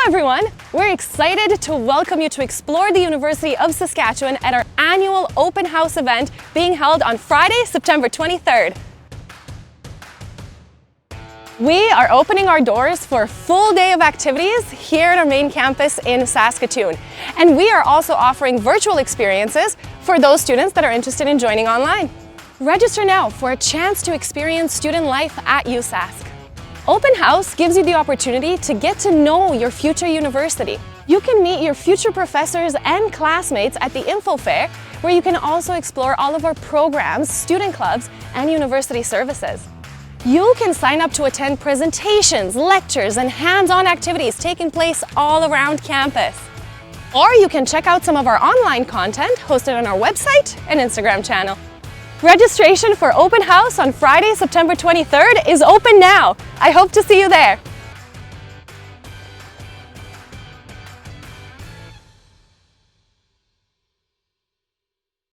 everyone! We're excited to welcome you to explore the University of Saskatchewan at our annual open house event being held on Friday, September 23rd. We are opening our doors for a full day of activities here at our main campus in Saskatoon. And we are also offering virtual experiences for those students that are interested in joining online. Register now for a chance to experience student life at USask. Open House gives you the opportunity to get to know your future university. You can meet your future professors and classmates at the Info Fair, where you can also explore all of our programs, student clubs, and university services. You can sign up to attend presentations, lectures, and hands-on activities taking place all around campus. Or you can check out some of our online content hosted on our website and Instagram channel. Registration for Open House on Friday, September 23rd is open now. I hope to see you there.